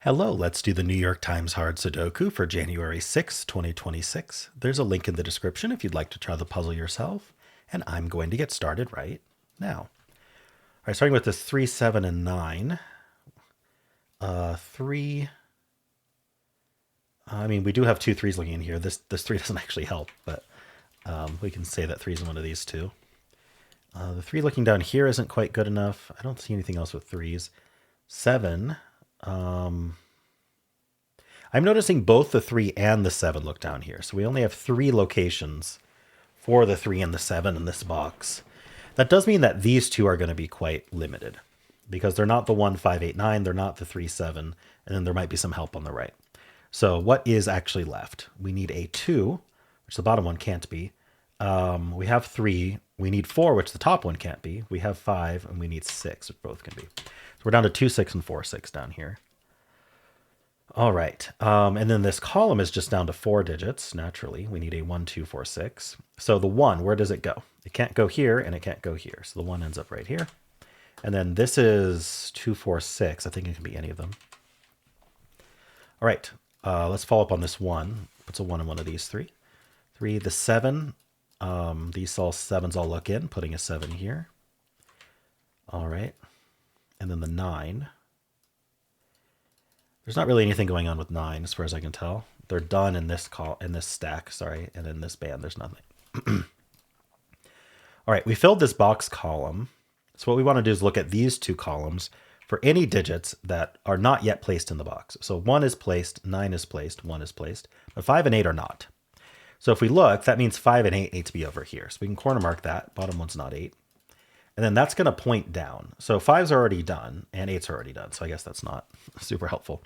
Hello, let's do the New York Times Hard Sudoku for January 6, 2026. There's a link in the description if you'd like to try the puzzle yourself, and I'm going to get started right now. All right, starting with this 3, 7, and 9. 3, we do have two threes looking in here. This 3 doesn't actually help, but we can say that 3 is one of these two. The 3 looking down here isn't quite good enough. I don't see anything else with 3s. 7, I'm noticing both the 3 and the 7 look down here. So we only have 3 locations for the 3 and the 7 in this box. That does mean that these two are going to be quite limited because they're not the 1, 5, 8, 9. They're not the 3, 7. And then there might be some help on the right. So what is actually left? We need a 2, which the bottom one can't be. We have 3. We need 4, which the top one can't be. We have 5, and we need 6, which both can be. So we're down to 2, 6, and 4, 6 down here. All right. And then this column is just down to 4 digits. Naturally, we need a 1, 2, 4, 6. So the 1, where does it go? It can't go here, and it can't go here. So the 1 ends up right here. And then this is 2, 4, 6. I think it can be any of them. All right. Let's follow up on this 1. Puts a 1 in one of these 3. 3, the 7. These all 7s all look in, putting a 7 here. All right. And then the 9. There's not really anything going on with 9 as far as I can tell. They're done in this stack, sorry, and in this band there's nothing. All right, we filled this box column. So what we want to do is look at these two columns for any digits that are not yet placed in the box. So 1 is placed, 9 is placed, 1 is placed, but 5 and 8 are not. So if we look, that means 5 and 8 need to be over here. So we can corner mark that. Bottom one's not 8. And then that's going to point down. So 5's are already done, and 8's are already done. So I guess that's not super helpful.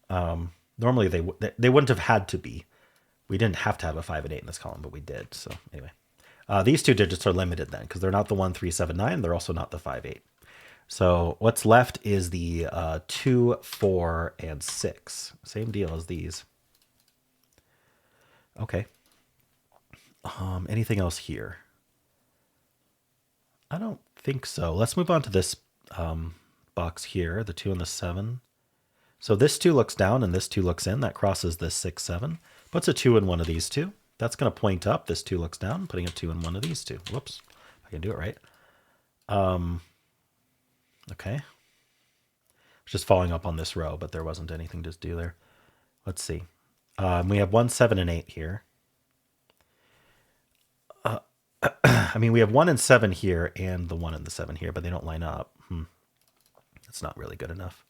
Normally they wouldn't have had to be. We didn't have to have a 5 and 8 in this column, but we did. So anyway, these two digits are limited then because they're not the 1, 3, 7, 9. They're also not the 5, 8. So what's left is the 2, 4, and 6. Same deal as these. Okay. Anything else here? I don't think so. Let's move on to this box here, the 2 and the 7. So this 2 looks down and this 2 looks in. That crosses this 6, 7. Puts a 2 in one of these two. That's going to point up. This 2 looks down, putting a 2 in one of these two. Whoops. I can do it right. Okay. Just following up on this row, but there wasn't anything to do there. Let's see. We have 1, 7, and 8 here. We have 1 and 7 here and the 1 and the 7 here, but they don't line up. That's not really good enough.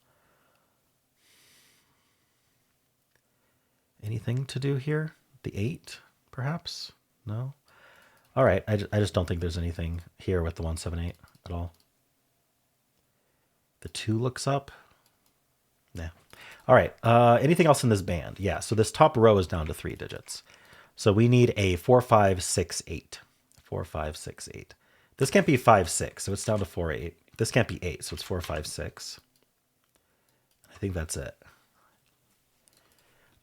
Anything to do here? The 8, perhaps? No? All right, I just don't think there's anything here with the 1, 7, 8 at all. The 2 looks up. Yeah. All right, anything else in this band? Yeah, so this top row is down to 3 digits. So we need a 4, 5, 6, 8. 4, 5, 6, 8. This can't be 5, 6, so it's down to 4, 8. This can't be 8, so it's 4, 5, 6. I think that's it.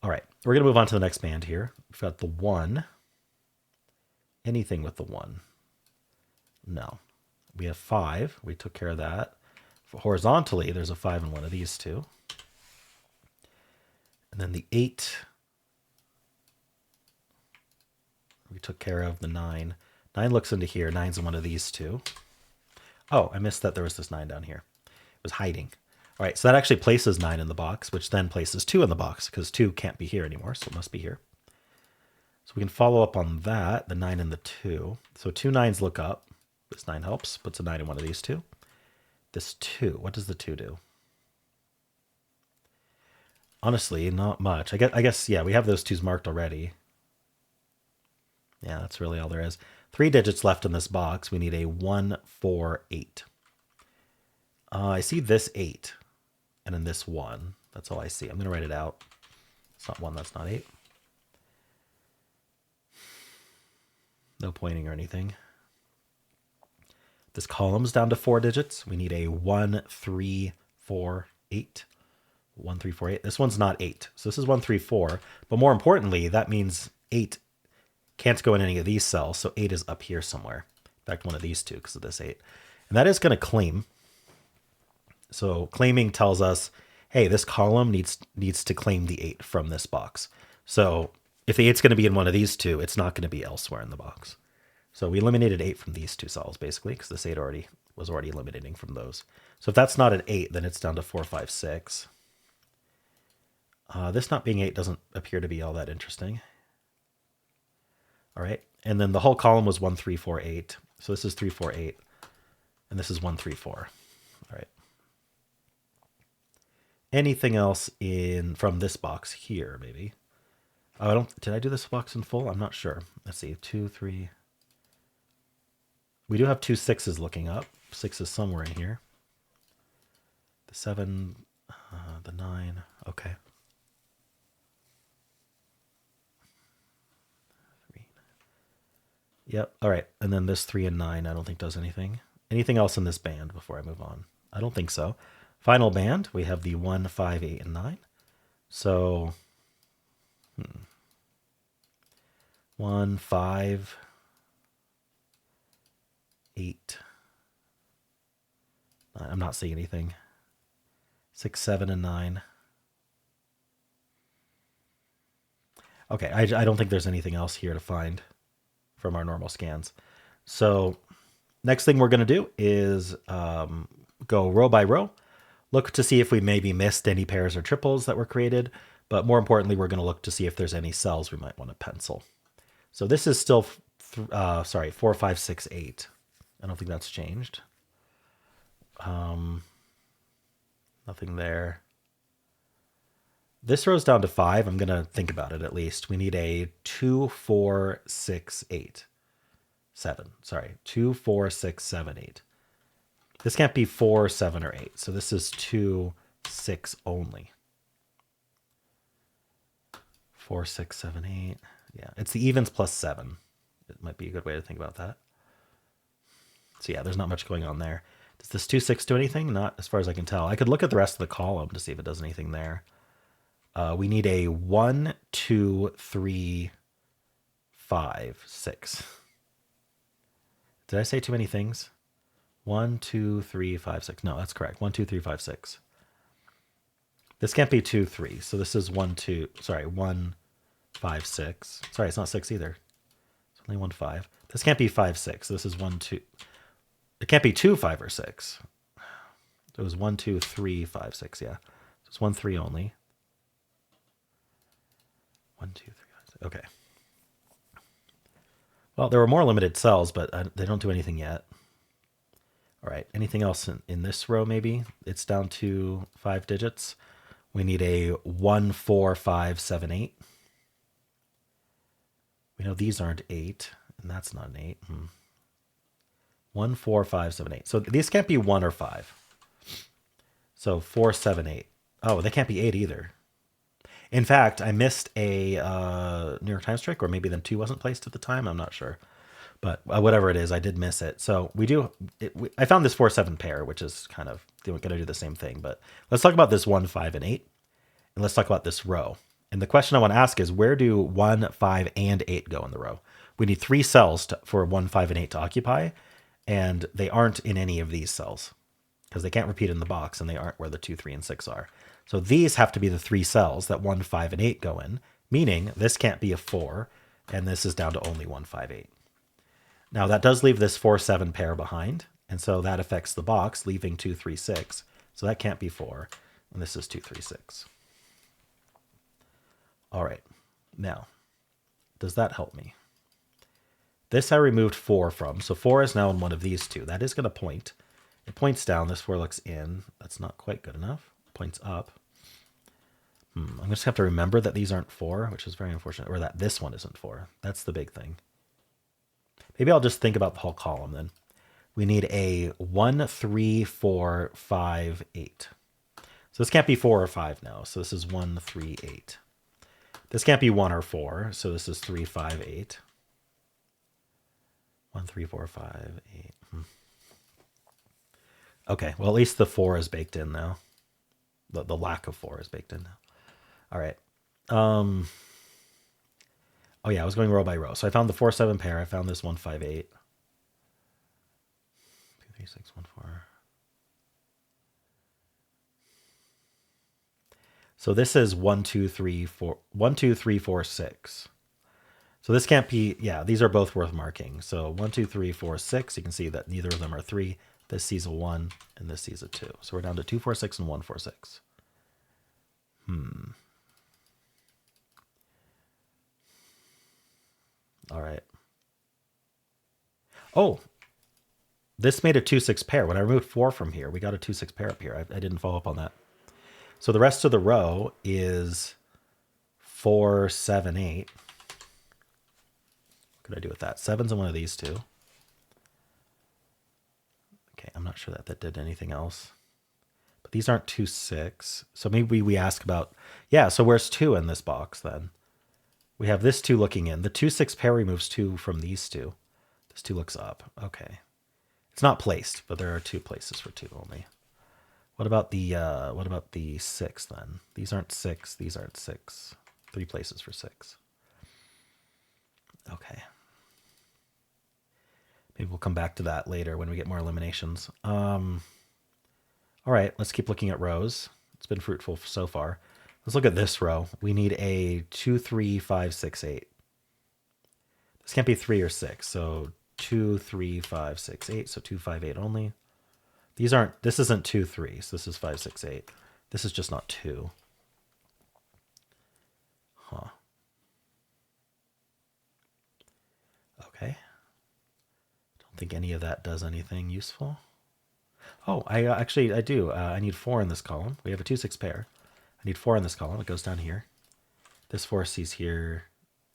All right, we're going to move on to the next band here. We've got the 1. Anything with the 1? No. We have 5. We took care of that. Horizontally, there's a 5 in one of these two. And then the 8. We took care of the 9. 9 looks into here. 9's in one of these two. Oh, I missed that there was this 9 down here. It was hiding. All right, so that actually places 9 in the box, which then places 2 in the box because 2 can't be here anymore, so it must be here. So we can follow up on that, the 9 and the 2. So 2 9s look up. This 9 helps. Puts a 9 in one of these two. This 2, what does the 2 do? Honestly, not much. I guess, yeah, we have those 2s marked already. Yeah, that's really all there is. 3 digits left in this box. We need a 1, 4, 8. I see this 8 and then this 1. That's all I see. I'm going to write it out. It's not 1, that's not 8. No pointing or anything. This column's down to 4 digits. We need a 1, 3, 4, 8. 1, 3, 4, 8. This one's not 8. So this is 1, 3, 4. But more importantly, that means 8 can't go in any of these cells. So 8 is up here somewhere. In fact, one of these two because of this 8. And that is going to claim. So claiming tells us, hey, this column needs to claim the 8 from this box. So if the 8's going to be in one of these two, it's not going to be elsewhere in the box. So we eliminated 8 from these two cells, basically, because this 8 was already eliminating from those. So if that's not an 8, then it's down to 4, 5, 6. This not being 8 doesn't appear to be all that interesting. All right, and then the whole column was 1, 3, 4, 8. So this is 3, 4, 8, and this is 1, 3, 4. All right. Anything else from this box here, maybe? Oh, did I do this box in full? I'm not sure. Let's see, 2, 3. We do have 2 6s looking up. 6 is somewhere in here. The 7, the 9. Okay. 3. Yep. All right. And then this 3 and 9, I don't think does anything. Anything else in this band before I move on? I don't think so. Final band, we have the 1, 5, 8, and 9. So 1, 5, 8. I'm not seeing anything. 6, 7, and 9. Okay, I don't think there's anything else here to find from our normal scans. So next thing we're going to do is go row by row, look to see if we maybe missed any pairs or triples that were created, but more importantly, we're going to look to see if there's any cells we might want to pencil. So this is still, 4, 5, 6, 8. I don't think that's changed. Nothing there. This row's down to 5. I'm going to think about it at least. We need a 2, 4, 6, 8. 7. Sorry, 2, 4, 6, 7, 8. This can't be 4, 7, or 8. So this is 2, 6 only. 4, 6, 7, 8. Yeah, it's the evens plus 7. It might be a good way to think about that. So yeah, there's not much going on there. Does this 2, 6 do anything? Not as far as I can tell. I could look at the rest of the column to see if it does anything there. We need a 1, 2, 3, 5, 6. Did I say too many things? 1, 2, 3, 5, 6. No, that's correct. 1, 2, 3, 5, 6. This can't be 2, 3. So this is 1, 2. Sorry, 1, 5, 6. Sorry, it's not 6 either. It's only 1, 5. This can't be 5, 6. This is 1, 2. It can't be 2, 5, or 6. It was 1, 2, 3, 5, 6. Yeah. So it's 1, 3 only. 1, 2, 3, 5, 6. Okay. Well, there were more limited cells, but they don't do anything yet. All right. Anything else in this row, maybe? It's down to 5 digits. We need a 1, 4, 5, 7, 8. We know these aren't 8, and that's not an 8. 1, 4, 5, 7, 8. So these can't be 1 or 5. So 4, 7, 8. Oh, they can't be 8 either. In fact, I missed a New York Times trick, or maybe then 2 wasn't placed at the time. I'm not sure. But whatever it is, I did miss it. So I found this 4, 7 pair, which is kind of going to do the same thing. But let's talk about this 1, 5, and 8. And let's talk about this row. And the question I want to ask is, where do 1, 5, and 8 go in the row? We need 3 cells for 1, 5, and 8 to occupy. And they aren't in any of these cells because they can't repeat in the box, and they aren't where the 2, 3, and 6 are. So these have to be the 3 cells that 1, 5, and 8 go in, meaning this can't be a 4, and this is down to only 1, 5, 8. Now that does leave this 4, 7 pair behind, and so that affects the box, leaving 2, 3, 6. So that can't be 4, and this is 2, 3, 6. All right, now, does that help me? This I removed 4 from, so 4 is now in one of these two. That is going to point. It points down. This 4 looks in. That's not quite good enough. Points up. I'm going to just have to remember that these aren't 4, which is very unfortunate, or that this one isn't 4. That's the big thing. Maybe I'll just think about the whole column then. We need a 1, 3, 4, 5, 8. So this can't be 4 or 5 now. So this is 1, 3, 8. This can't be 1 or 4. So this is 3, 5, 8. 1, 3, 4, 5, 8. Okay, well, at least the 4 is baked in now. The lack of 4 is baked in now. All right. Oh, yeah, I was going row by row. So I found the 4, 7 pair. I found this 1, 5, 8. 2, 3, 6, 1, 4. So this is 1, 2, 3, 4, 1, 2, 3, 4, 6. So this can't be, yeah, these are both worth marking. So 1, 2, 3, 4, 6. You can see that neither of them are 3. This sees a 1 and this sees a 2. So we're down to 2, 4, 6 and 1, 4, 6. All right. Oh, this made a 2, 6 pair. When I removed 4 from here, we got a 2, 6 pair up here. I didn't follow up on that. So the rest of the row is 4, 7, 8. What could I do with that? 7's in one of these two. Okay, I'm not sure that that did anything else. But these aren't 2, 6. So maybe we ask about, yeah, so where's 2 in this box then? We have this 2 looking in. The 2, 6 pair removes 2 from these two. This 2 looks up. Okay. It's not placed, but there are 2 places for 2 only. What about the 6 then? These aren't 6, these aren't 6. 3 places for 6. Okay. Maybe we'll come back to that later when we get more eliminations. All right, let's keep looking at rows. It's been fruitful so far. Let's look at this row. We need a 2, 3, 5, 6, 8. This can't be 3 or 6, so 2, 3, 5, 6, 8. So 2, 5, 8 only. These aren't, this isn't 2, 3, so this is 5, 6, 8. This is just not 2. Huh. Okay. Don't think any of that does anything useful. Oh, I do. I need 4 in this column. We have a 2, 6 pair. I need 4 in this column. It goes down here. This 4 sees here.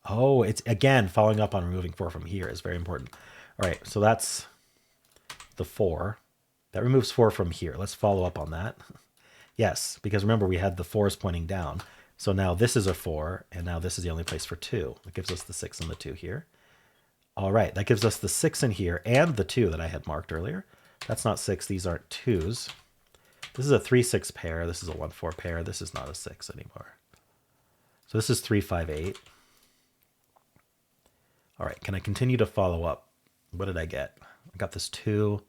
Oh, it's again following up on removing 4 from here is very important. All right, so that's the 4. That removes 4 from here. Let's follow up on that. Yes, because remember we had the 4s pointing down. So now this is a 4, and now this is the only place for 2. It gives us the 6 and the 2 here. All right, that gives us the 6 in here and the 2 that I had marked earlier. That's not 6. These aren't 2s. This is a 3, 6 pair. This is a 1, 4 pair. This is not a 6 anymore. So this is 3, 5, 8. All right, can I continue to follow up? What did I get? I got this 2.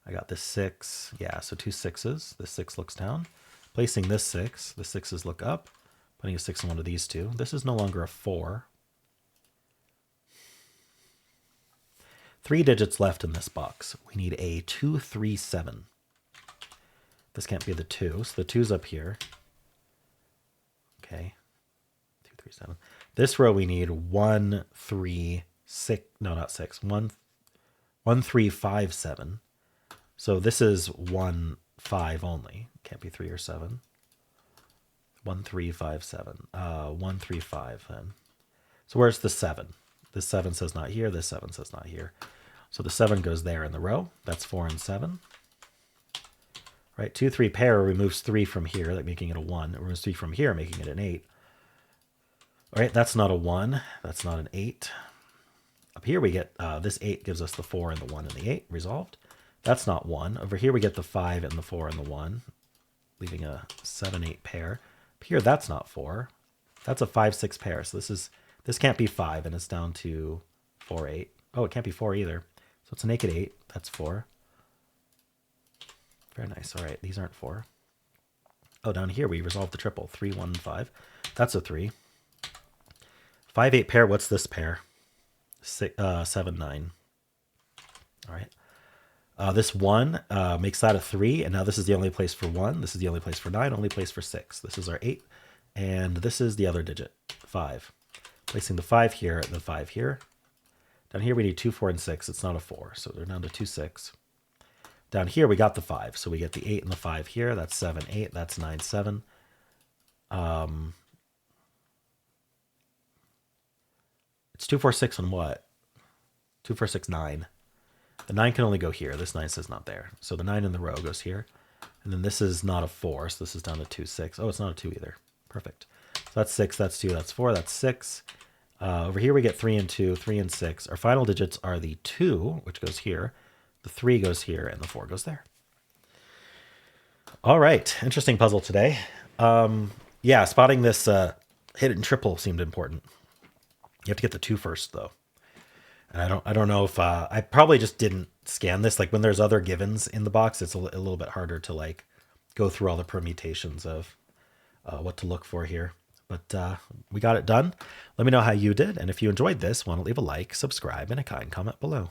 I got this 6. Yeah, so 2 6s. This 6 looks down. Placing this 6. The 6s look up. Putting a 6 in one of these two. This is no longer a 4. 3 digits left in this box. We need a 2, 3, 7. This can't be the 2, so the 2's up here. Okay. 2, 3, 7. This row we need 1, 3, 6. No, not 6. 1, 3, 5, 7. So this is 1, 5 only. Can't be 3 or 7. 1, 3, 5, 7. 1, 3, 5 then. So where's the 7? This 7 says not here. This 7 says not here. So the 7 goes there in the row. That's 4 and 7. Right, 2, 3 pair removes 3 from here, like making it a 1. It removes 3 from here, making it an 8. All right, that's not a 1. That's not an 8. Up here we get, this 8 gives us the 4 and the 1 and the 8, resolved. That's not 1. Over here we get the 5 and the 4 and the 1, leaving a 7, 8 pair. Up here, that's not 4. That's a 5, 6 pair. So this can't be 5, and it's down to 4, 8. Oh, it can't be 4 either. So it's a naked 8. That's 4. Very nice. All right, these aren't 4. Oh, down here we resolved the triple. 3, 1, 5. That's a 3. 5, 8 pair. What's this pair? 6, 7, 9. All right. This 1 makes that a 3, and now this is the only place for 1. This is the only place for 9, only place for 6. This is our 8, and this is the other digit, 5. Placing the 5 here, the 5 here. Down here we need 2, 4, and 6. It's not a 4, so they're down to 2, 6. Down here we got the 5, so we get the 8 and the 5 here. That's 7, 8. That's 9, 7. It's 2, 4, 6 and what? 2, 4, 6, 9. The 9 can only go here. This 9 says not there. So the 9 in the row goes here. And then this is not a 4, so this is down to 2, 6. Oh, it's not a 2 either. Perfect. So that's 6, that's 2, that's 4, that's 6. Over here we get 3 and 2, 3 and 6. Our final digits are the 2, which goes here. The 3 goes here, and the 4 goes there. All right. Interesting puzzle today. Yeah, spotting this hidden triple seemed important. You have to get the 2 first, though. And I don't know if I probably just didn't scan this. Like when there's other givens in the box, it's a little bit harder to like go through all the permutations of what to look for here. But we got it done. Let me know how you did. And if you enjoyed this, want to leave a like, subscribe, and a kind comment below.